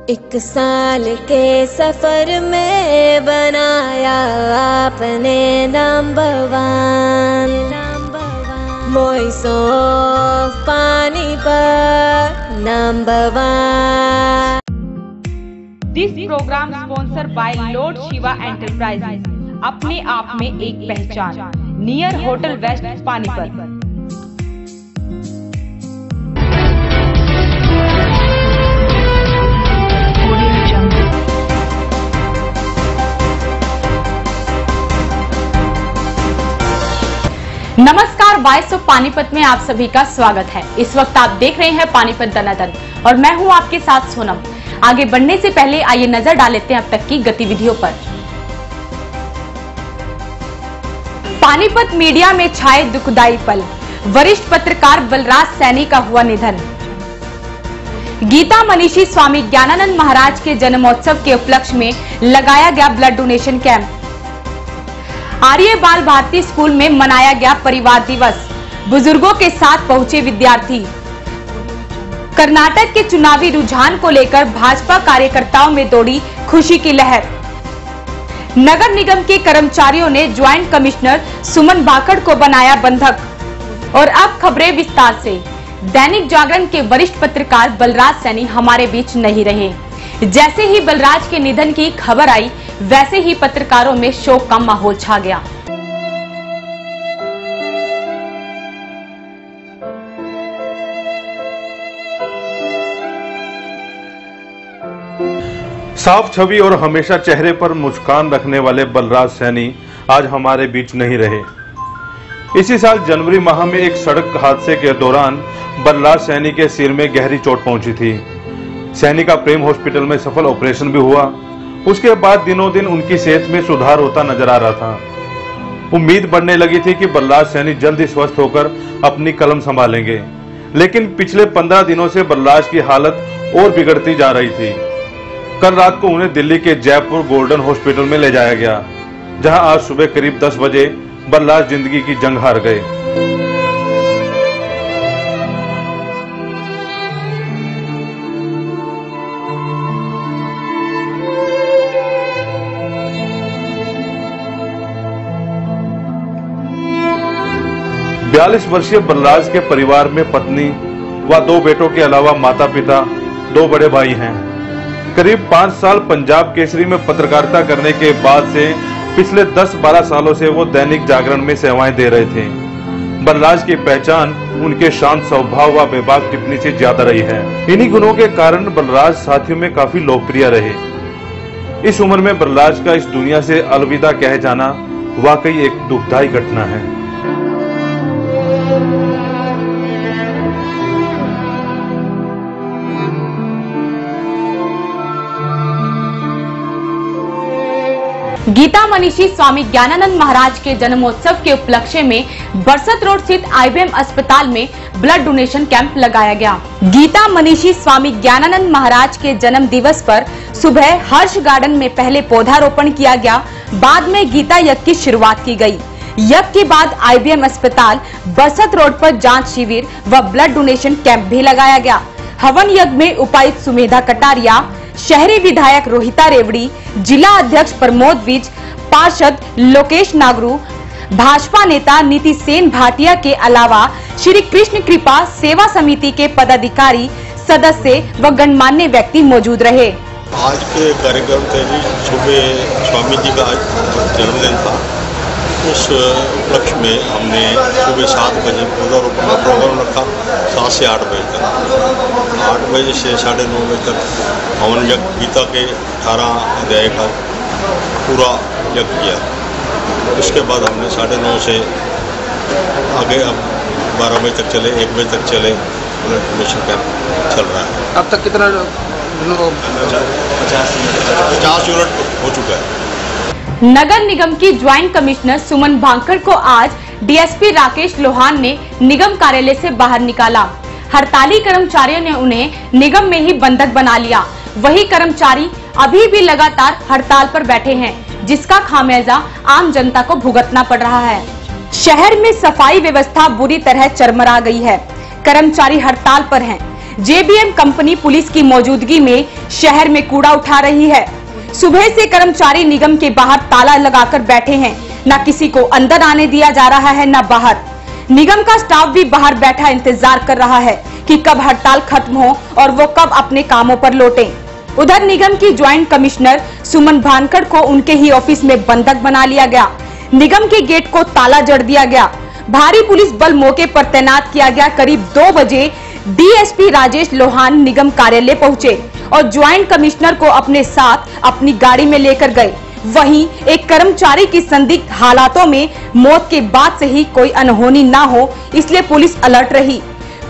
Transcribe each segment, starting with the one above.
एक साल के सफर में बनाया आपने number one, voice of Panipat number one. This programme sponsor by Lord Shiva enterprises, अपने आप में एक पहचान, नियर होटल वेस्ट पानीपत। नमस्कार, वॉइस ऑफ पानीपत में आप सभी का स्वागत है। इस वक्त आप देख रहे हैं पानीपत दनादन और मैं हूं आपके साथ सोनम। आगे बढ़ने से पहले आइए नजर डाल लेते हैं अब तक की गतिविधियों पर। पानीपत मीडिया में छाए दुखदाई पल, वरिष्ठ पत्रकार बलराज सैनी का हुआ निधन। गीता मनीषी स्वामी ज्ञानानंद महाराज के जन्मोत्सव के उपलक्ष्य में लगाया गया ब्लड डोनेशन कैंप। आर्य बाल भारती स्कूल में मनाया गया परिवार दिवस, बुजुर्गों के साथ पहुंचे विद्यार्थी। कर्नाटक के चुनावी रुझान को लेकर भाजपा कार्यकर्ताओं में दौड़ी खुशी की लहर। नगर निगम के कर्मचारियों ने ज्वाइंट कमिश्नर सुमन भाकड़ को बनाया बंधक। और अब खबरें विस्तार से। दैनिक जागरण के वरिष्ठ पत्रकार बलराज सैनी हमारे बीच नहीं रहे। जैसे ही बलराज के निधन की खबर आई, वैसे ही पत्रकारों में शोक का माहौल छा गया। साफ छवि और हमेशा चेहरे पर मुस्कान रखने वाले बलराज सैनी आज हमारे बीच नहीं रहे। इसी साल जनवरी माह में एक सड़क हादसे के दौरान बलराज सैनी के सिर में गहरी चोट पहुंची थी। सैनी का प्रेम हॉस्पिटल में सफल ऑपरेशन भी हुआ। उसके बाद दिनों दिन उनकी सेहत में सुधार होता नजर आ रहा था। उम्मीद बढ़ने लगी थी कि बलराज सैनी जल्द ही स्वस्थ होकर अपनी कलम संभालेंगे, लेकिन पिछले 15 दिनों से बलराज की हालत और बिगड़ती जा रही थी। कल रात को उन्हें दिल्ली के जयपुर गोल्डन हॉस्पिटल में ले जाया गया, जहां आज सुबह करीब 10 बजे बलराज जिंदगी की जंग हार गए। बयालीस वर्षीय बलराज के परिवार में पत्नी व 2 बेटों के अलावा माता पिता, 2 बड़े भाई हैं। करीब 5 साल पंजाब केसरी में पत्रकारिता करने के बाद से पिछले 10-12 सालों से वो दैनिक जागरण में सेवाएं दे रहे थे। बलराज की पहचान उनके शांत स्वभाव व बेबाक टिप्पणी से ज्यादा रही है। इन्हीं गुणों के कारण बलराज साथियों में काफी लोकप्रिय रहे। इस उम्र में बलराज का इस दुनिया से अलविदा कह जाना वाकई एक दुखदाई घटना है। गीता मनीषी स्वामी ज्ञानानंद महाराज के जन्मोत्सव के उपलक्ष्य में बरसत रोड स्थित आईबीएम अस्पताल में ब्लड डोनेशन कैंप लगाया गया। गीता मनीषी स्वामी ज्ञानानंद महाराज के जन्म दिवस पर सुबह हर्ष गार्डन में पहले पौधारोपण किया गया, बाद में गीता यज्ञ की शुरुआत की गई। यज्ञ के बाद आईबीएम अस्पताल बरसत रोड पर जांच शिविर व ब्लड डोनेशन कैंप भी लगाया गया। हवन यज्ञ में उपायुक्त सुमेधा कटारिया, शहरी विधायक रोहिता रेवड़ी, जिला अध्यक्ष प्रमोद विज, पार्षद लोकेश नागरू, भाजपा नेता नीति सेन भाटिया के अलावा श्री कृष्ण कृपा सेवा समिति के पदाधिकारी, सदस्य व गणमान्य व्यक्ति मौजूद रहे। आज के कार्यक्रम के सुबह स्वामी जी का जन्मदिन था। उस उपलक्ष्य में हमने सुबह 7 बजे पौधारोपण का प्रोग्राम रखा, 7 से 8 बजे तक। 8 बजे से 9:30 बजे तक हवन यज्ञ गीता के 18 अध्याय का पूरा यज्ञ किया। उसके बाद हमने 9:30 से आगे अब 12 बजे तक चले, 1 बजे तक चले, ब्लड डोनेशन कैंप चल रहा है। अब तक कितना 50 यूनिट हो चुका है। नगर निगम की ज्वाइंट कमिश्नर सुमन भाकड़ को आज डीएसपी राकेश लोहान ने निगम कार्यालय से बाहर निकाला। हड़ताली कर्मचारियों ने उन्हें निगम में ही बंधक बना लिया। वही कर्मचारी अभी भी लगातार हड़ताल पर बैठे हैं, जिसका खामियाजा आम जनता को भुगतना पड़ रहा है। शहर में सफाई व्यवस्था बुरी तरह चरमरा गई है। कर्मचारी हड़ताल पर हैं। जेबीएम कंपनी पुलिस की मौजूदगी में शहर में कूड़ा उठा रही है। सुबह से कर्मचारी निगम के बाहर ताला लगाकर बैठे हैं, न किसी को अंदर आने दिया जा रहा है न बाहर। निगम का स्टाफ भी बाहर बैठा इंतजार कर रहा है कि कब हड़ताल खत्म हो और वो कब अपने कामों पर लौटें। उधर निगम की ज्वाइंट कमिश्नर सुमन भानखड़ को उनके ही ऑफिस में बंधक बना लिया गया। निगम के गेट को ताला जड़ दिया गया। भारी पुलिस बल मौके पर तैनात किया गया। करीब 2 बजे डीएसपी राजेश लोहान निगम कार्यालय पहुंचे और ज्वाइंट कमिश्नर को अपने साथ अपनी गाड़ी में लेकर गए। वहीं एक कर्मचारी की संदिग्ध हालातों में मौत के बाद से ही कोई अनहोनी ना हो, इसलिए पुलिस अलर्ट रही।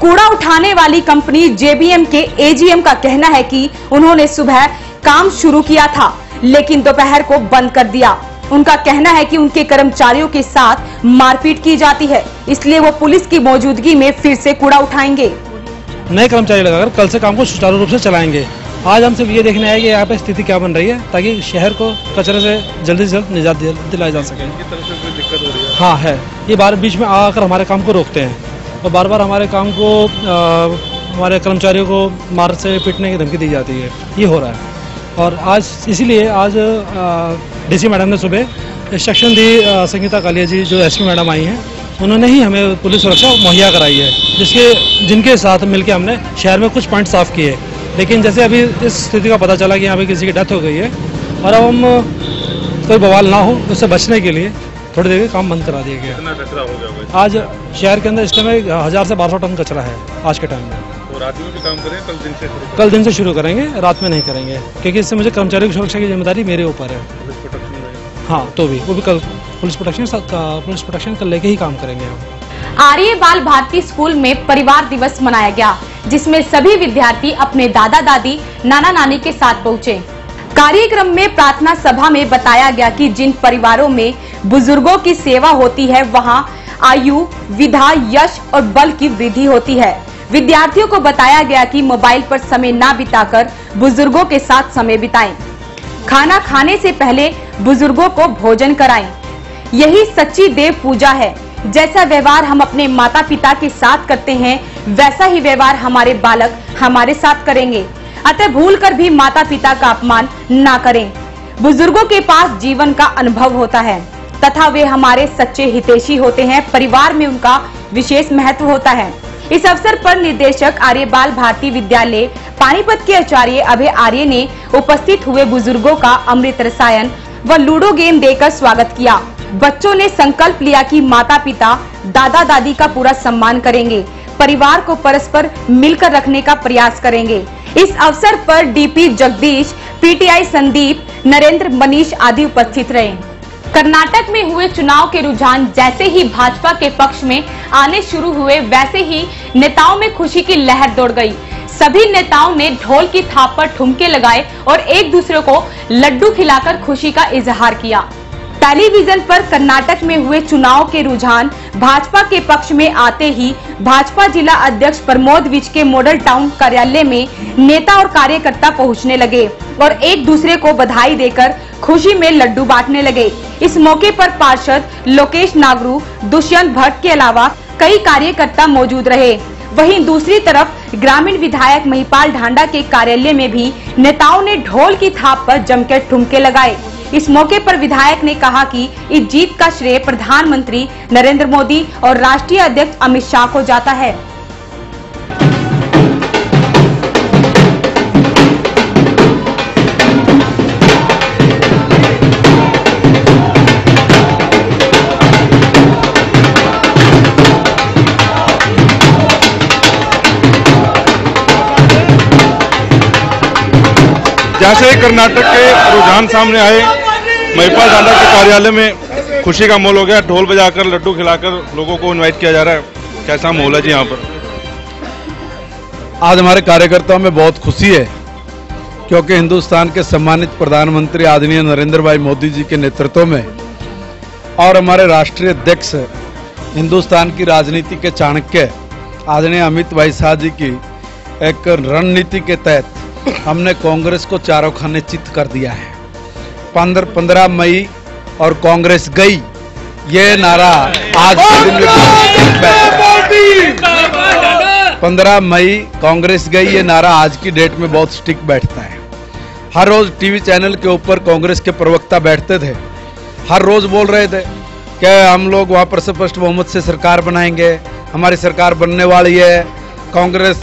कूड़ा उठाने वाली कंपनी जेबीएम के एजीएम का कहना है कि उन्होंने सुबह काम शुरू किया था लेकिन दोपहर को बंद कर दिया। उनका कहना है कि उनके कर्मचारियों के साथ मारपीट की जाती है, इसलिए वो पुलिस की मौजूदगी में फिर से कूड़ा उठाएंगे। नए कर्मचारी लगाकर कल से काम को सुचारू रूप से चलाएंगे। आज हम सिर्फ ये देखने आए कि यहाँ पे स्थिति क्या बन रही है ताकि शहर को कचरे से जल्दी निजात दिलाई जा सके। इनकी तरफ से कोई दिक्कत हो रही है? हाँ है, ये बार बीच में आकर हमारे काम को रोकते हैं और बार बार हमारे काम को हमारे कर्मचारियों को मार से पीटने की धमकी दी जाती है। ये हो रहा है और आज इसीलिए आज डीसी मैडम ने सुबह इंस्ट्रक्शन दी। संगीता कालिया जी जो एसपी मैडम आई हैं, उन्होंने ही हमें पुलिस सुरक्षा मुहैया कराई है, जिनके साथ मिलकर हमने शहर में कुछ पॉइंट साफ किए। लेकिन जैसे अभी इस स्थिति का पता चला कि यहाँ पे किसी की डेथ हो गई है और अब हम कोई बवाल ना हो उससे बचने के लिए थोड़ी देर काम बंद करा दिया गया। कितना कचरा हो गया? आज शहर के अंदर इस टाइम 1000 से 1200 टन कचरा है आज के टाइम में। तो रात में भी काम करें? कल दिन से शुरू करेंगे, रात में नहीं करेंगे क्योंकि इससे मुझे कर्मचारियों की सुरक्षा की जिम्मेदारी मेरे ऊपर है। हाँ, तो वो भी कल पुलिस प्रोटेक्शन कल लेके ही काम करेंगे हम। आर्य बाल भारती स्कूल में परिवार दिवस मनाया गया, जिसमें सभी विद्यार्थी अपने दादा दादी नाना नानी के साथ पहुंचे। कार्यक्रम में प्रार्थना सभा में बताया गया कि जिन परिवारों में बुजुर्गों की सेवा होती है वहां आयु, विधा, यश और बल की वृद्धि होती है। विद्यार्थियों को बताया गया कि मोबाइल पर समय ना बिताकर बुजुर्गों के साथ समय बिताएं। खाना खाने से पहले बुजुर्गों को भोजन कराएं। यही सच्ची देव पूजा है। जैसा व्यवहार हम अपने माता पिता के साथ करते हैं वैसा ही व्यवहार हमारे बालक हमारे साथ करेंगे। अतः भूलकर भी माता पिता का अपमान ना करें। बुजुर्गों के पास जीवन का अनुभव होता है तथा वे हमारे सच्चे हितैषी होते हैं। परिवार में उनका विशेष महत्व होता है। इस अवसर पर निदेशक आर्य बाल भारती विद्यालय पानीपत के आचार्य अभय आर्य ने उपस्थित हुए बुजुर्गों का अमृत रसायन व लूडो गेम देकर स्वागत किया। बच्चों ने संकल्प लिया कि माता पिता दादा दादी का पूरा सम्मान करेंगे, परिवार को परस्पर मिलकर रखने का प्रयास करेंगे। इस अवसर पर डीपी जगदीश, पीटीआई संदीप, नरेंद्र, मनीष आदि उपस्थित रहे। कर्नाटक में हुए चुनाव के रुझान जैसे ही भाजपा के पक्ष में आने शुरू हुए वैसे ही नेताओं में खुशी की लहर दौड़ गई। सभी नेताओं ने ढोल की थाप पर ठुमके लगाए और एक दूसरे को लड्डू खिलाकर खुशी का इजहार किया। टेलीविजन पर कर्नाटक में हुए चुनाव के रुझान भाजपा के पक्ष में आते ही भाजपा जिला अध्यक्ष प्रमोद विज के मॉडल टाउन कार्यालय में नेता और कार्यकर्ता पहुंचने लगे और एक दूसरे को बधाई देकर खुशी में लड्डू बांटने लगे। इस मौके पर पार्षद लोकेश नागरू, दुष्यंत भट्ट के अलावा कई कार्यकर्ता मौजूद रहे। वहीं दूसरी तरफ ग्रामीण विधायक महिपाल ढांडा के कार्यालय में भी नेताओं ने ढोल की थाप पर जमकर ठुमके लगाए। इस मौके पर विधायक ने कहा कि इस जीत का श्रेय प्रधानमंत्री नरेंद्र मोदी और राष्ट्रीय अध्यक्ष अमित शाह को जाता है। जैसे कर्नाटक के रुझान सामने आए, महिपाल ढांडा के कार्यालय में खुशी का माहौल हो गया। ढोल बजाकर लड्डू खिलाकर लोगों को इनवाइट किया जा रहा है। कैसा माहौल है जी यहाँ पर? आज हमारे कार्यकर्ताओं में बहुत खुशी है क्योंकि हिंदुस्तान के सम्मानित प्रधानमंत्री आदरणीय नरेंद्र भाई मोदी जी के नेतृत्व में और हमारे राष्ट्रीय अध्यक्ष हिंदुस्तान की राजनीति के चाणक्य आदरणीय अमित भाई शाह जी की एक रणनीति के तहत हमने कांग्रेस को चारों खाने चित कर दिया है। 15 मई और कांग्रेस गई, ये नारा आज के दिन में 15 मई कांग्रेस गई, ये नारा आज की डेट में बहुत स्टिक बैठता है। हर रोज टीवी चैनल के ऊपर कांग्रेस के प्रवक्ता बैठते थे, हर रोज बोल रहे थे कि हम लोग वहां पर स्पष्ट बहुमत से सरकार बनाएंगे, हमारी सरकार बनने वाली है, कांग्रेस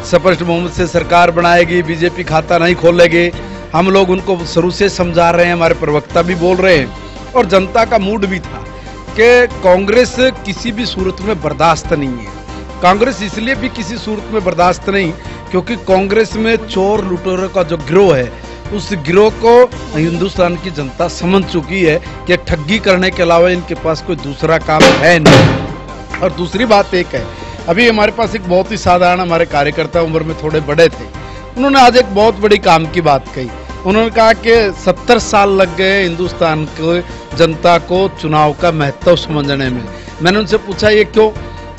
स्पष्ट बहुमत से सरकार बनाएगी, बीजेपी खाता नहीं खोलेगी। हम लोग उनको शुरू से समझा रहे हैं, हमारे प्रवक्ता भी बोल रहे हैं और जनता का मूड भी था कि कांग्रेस किसी भी सूरत में बर्दाश्त नहीं है। कांग्रेस इसलिए भी किसी सूरत में बर्दाश्त नहीं क्योंकि कांग्रेस में चोर लुटेरों का जो गिरोह है, उस गिरोह को हिंदुस्तान की जनता समझ चुकी है कि ठगी करने के अलावा इनके पास कोई दूसरा काम है नहीं। और दूसरी बात एक है, अभी हमारे पास एक बहुत ही साधारण हमारे कार्यकर्ता उम्र में थोड़े बड़े थे, उन्होंने आज एक बहुत बड़ी काम की बात कही। उन्होंने कहा कि 70 साल लग गए हिंदुस्तान को जनता को चुनाव का महत्व समझने में। मैंने उनसे पूछा ये क्यों,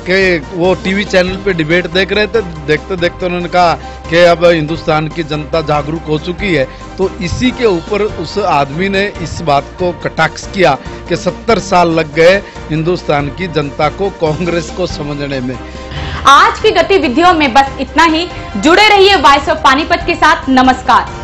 कि वो टीवी चैनल पे डिबेट देख रहे थे, देखते देखते उन्होंने कहा कि अब हिंदुस्तान की जनता जागरूक हो चुकी है। तो इसी के ऊपर उस आदमी ने इस बात को कटाक्ष किया कि 70 साल लग गए हिंदुस्तान की जनता को कांग्रेस को समझने में। आज की गतिविधियों में बस इतना ही। जुड़े रहिए वॉइस ऑफ पानीपत के साथ। नमस्कार।